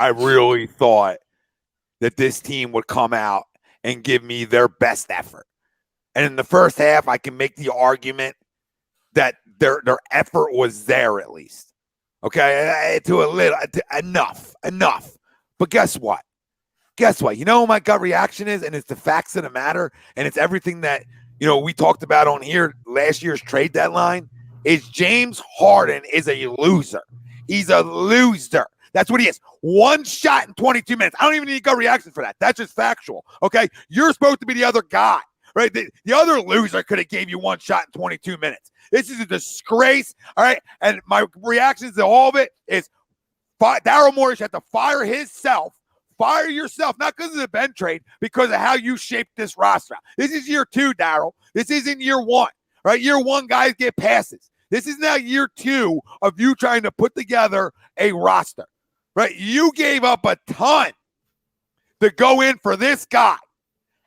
I really thought that this team would come out and give me their best effort. And in the first half, I can make the argument that their effort was there at least. Okay, enough. But guess what? You know what my gut reaction is, and it's the facts of the matter, and it's everything that we talked about on here last year's trade deadline. Is James Harden is a loser. He's a loser. That's what he is. One shot in 22 minutes. I don't even need a gut reaction for that. That's just factual. Okay, you're supposed to be the other guy, right? The other loser could have gave you one shot in 22 minutes. This is a disgrace. All right, and my reactions to all of it is Daryl Morey should have to fire himself. Fire yourself, not because of the Ben trade, because of how you shaped this roster. This is year 2, Daryl. This isn't year 1, right? Year 1, guys get passes. This is now year 2 of you trying to put together a roster, right? You gave up a ton to go in for this guy.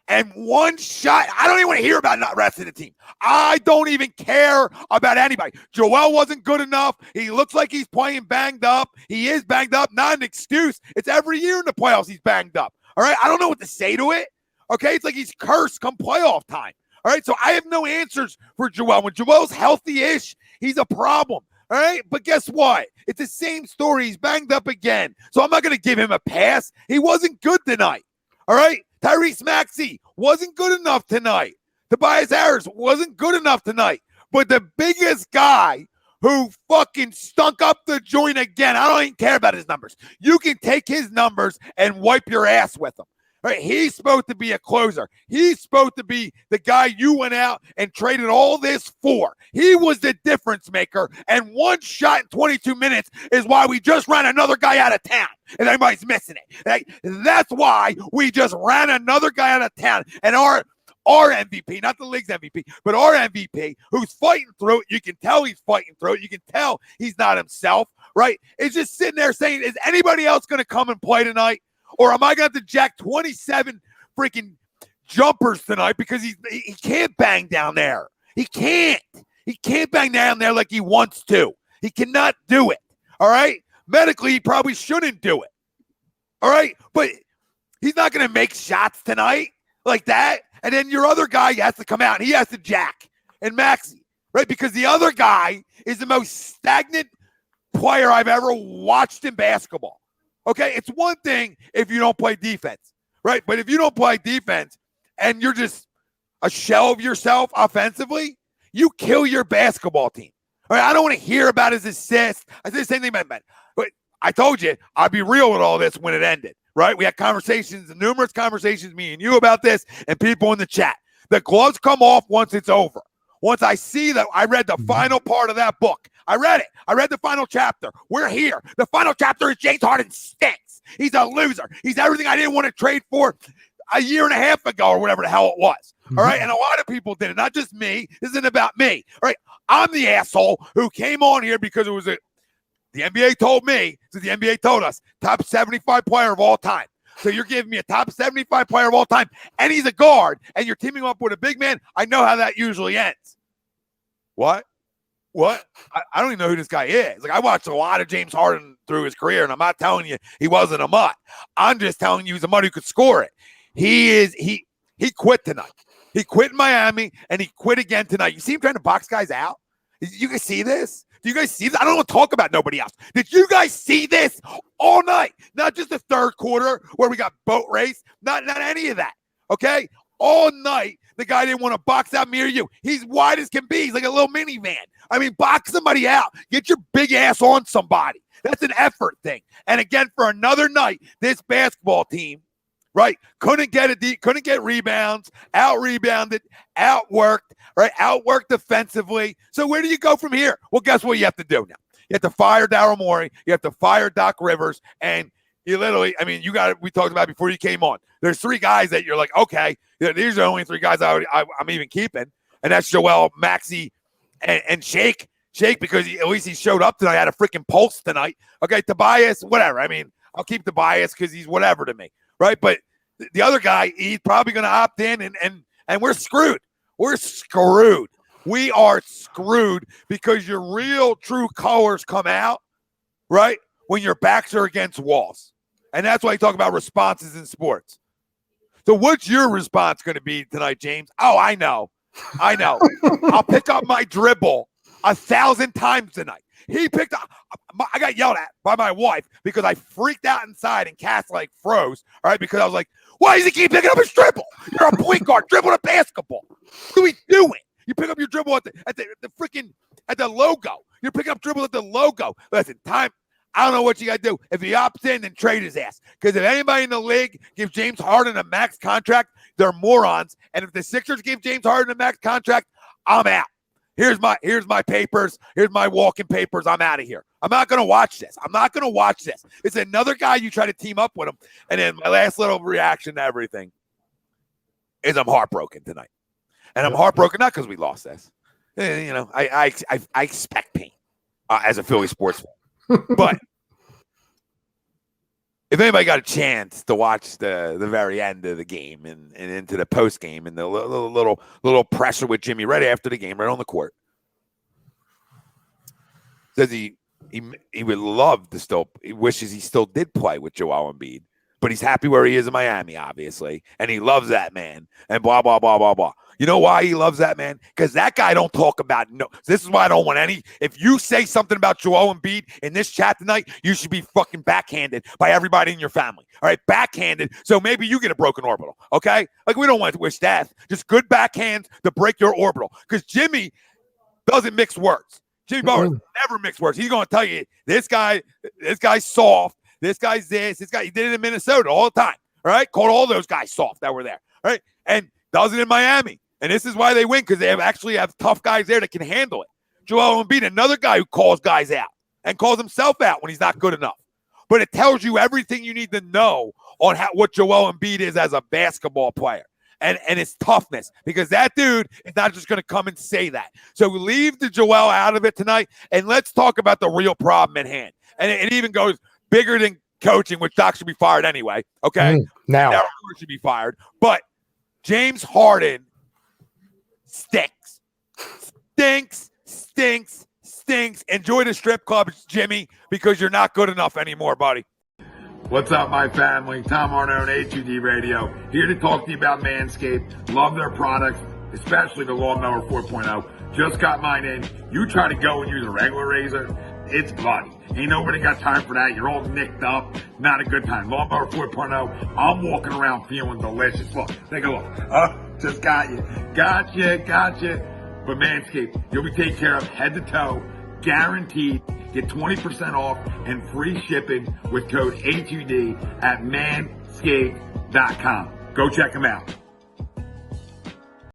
And one shot, I don't even want to hear about not resting the team. I don't even care about anybody. Joel wasn't good enough. He looks like he's playing banged up. He is banged up, not an excuse. It's every year in the playoffs he's banged up. All right, I don't know what to say to it. Okay, it's like he's cursed come playoff time. All right, so I have no answers for Joel. When Joel's healthy-ish, he's a problem. All right, but guess what? It's the same story. He's banged up again. So I'm not going to give him a pass. He wasn't good tonight. All right? Tyrese Maxey wasn't good enough tonight. Tobias Harris wasn't good enough tonight. But the biggest guy who fucking stunk up the joint again, I don't even care about his numbers. You can take his numbers and wipe your ass with them. Right? He's supposed to be a closer. He's supposed to be the guy you went out and traded all this for. He was the difference maker, and one shot in 22 minutes is why we just ran another guy out of town, and everybody's missing it. Like, that's why we just ran another guy out of town, and our MVP, not the league's MVP, but our MVP, who's fighting through it. You can tell he's fighting through it. You can tell he's not himself, right? Is just sitting there saying, is anybody else going to come and play tonight? Or am I going to have to jack 27 freaking jumpers tonight because he can't bang down there? He can't. He can't bang down there like he wants to. He cannot do it. All right? Medically, he probably shouldn't do it. All right? But he's not going to make shots tonight like that. And then your other guy has to come out and he has to jack. And Maxey, right? Because the other guy is the most stagnant player I've ever watched in basketball. Okay, it's one thing if you don't play defense, right? But if you don't play defense and you're just a shell of yourself offensively, you kill your basketball team. All right, I don't want to hear about his assists. I said the same thing about Ben. But I told you, I'd be real with all this when it ended, right? We had conversations, numerous conversations, me and you about this, and people in the chat. The gloves come off once it's over. Once I see that, I read the final part of that book. I read it. I read the final chapter. We're here. The final chapter is James Harden stinks. He's a loser. He's everything I didn't want to trade for a year and a half ago or whatever the hell it was. All right. And a lot of people did it, not just me. This isn't about me. All right. I'm the asshole who came on here because it was the NBA told me, so the NBA told us, top 75 player of all time. So you're giving me a top 75 player of all time, and he's a guard, and you're teaming up with a big man. I know how that usually ends. What? I don't even know who this guy is. Like, I watched a lot of James Harden through his career, and I'm not telling you he wasn't a mutt. I'm just telling you he's a mutt who could score it. He quit tonight. He quit in Miami, and he quit again tonight. You see him trying to box guys out? You guys see this? Do you guys see this? I don't want to talk about nobody else. Did you guys see this all night? Not just the third quarter where we got boat race. Not any of that, okay? All night, the guy didn't want to box out me or you. He's wide as can be. He's like a little minivan. I mean, box somebody out. Get your big ass on somebody. That's an effort thing. And again, for another night, this basketball team, right, couldn't get rebounds, out-rebounded, outworked, right, outworked defensively. So where do you go from here? Well, guess what you have to do now? You have to fire Daryl Morey. You have to fire Doc Rivers. And you literally, I mean, we talked about it before you came on. There's 3 guys that you're like, okay, these are the only 3 guys I'm even keeping. And that's Joel, Maxey, and Shake. Shake, because at least he showed up tonight. Had a freaking pulse tonight. Okay, Tobias, whatever. I mean, I'll keep Tobias because he's whatever to me, right? But the other guy, he's probably going to opt in, and we're screwed. We're screwed. We are screwed because your real, true colors come out, right, when your backs are against walls. And that's why you talk about responses in sports. So what's your response going to be tonight, James? Oh, I know. I'll pick up my dribble 1,000 times tonight. He picked up. I got yelled at by my wife because I freaked out inside and Cass like froze. All right, because I was like, "Why does he keep picking up his dribble? You're a point guard. Dribble the basketball. What are we doing? You pick up your dribble at the logo. You're picking up dribble at the logo. Listen, time. I don't know what you got to do. If he opts in, then trade his ass. Because if anybody in the league gives James Harden a max contract, they're morons. And if the Sixers give James Harden a max contract, I'm out. Here's my papers. Here's my walking papers. I'm out of here. I'm not going to watch this. It's another guy you try to team up with him. And then my last little reaction to everything is I'm heartbroken tonight. And I'm heartbroken not because we lost this. You know, I expect pain as a Philly sports fan. But if anybody got a chance to watch the very end of the game and into the post game and the little pressure with Jimmy right after the game, right on the court, says he would love to still, he wishes he still did play with Joel Embiid, but he's happy where he is in Miami, obviously, and he loves that man and blah blah blah blah blah. You know why he loves that man? Because that guy don't talk about no. This is why I don't want any. If you say something about Joel Embiid in this chat tonight, you should be fucking backhanded by everybody in your family. All right, backhanded. So maybe you get a broken orbital. Okay, like we don't want to wish death. Just good backhands to break your orbital. Because Jimmy doesn't mix words. Jimmy Butler never mix words. He's going to tell you this guy's soft. This guy's this. This guy. He did it in Minnesota all the time. All right, called all those guys soft that were there. All right, and does it in Miami. And this is why they win, because they actually have tough guys there that can handle it. Joel Embiid, another guy who calls guys out and calls himself out when he's not good enough. But it tells you everything you need to know on what Joel Embiid is as a basketball player and his toughness, because that dude is not just going to come and say that. So leave the Joel out of it tonight, and let's talk about the real problem at hand. And it even goes bigger than coaching, which Doc should be fired anyway. Okay? Now should be fired. But James Harden stinks. Enjoy the strip clubs, Jimmy, because you're not good enough anymore, buddy. What's up, my family? Tom Arnone, HUD Radio, here to talk to you about Manscaped. Love their products, especially the Lawnmower 4.0. Just got mine in. You try to go and use a regular razor, it's bloody. Ain't nobody got time for that. You're all nicked up. Not a good time. Lawnmower 4.0, I'm walking around feeling delicious. Look, take a look. Just got you. Gotcha. But Manscaped, you'll be taken care of head to toe, guaranteed. Get 20% off and free shipping with code HUD at manscaped.com. Go check them out.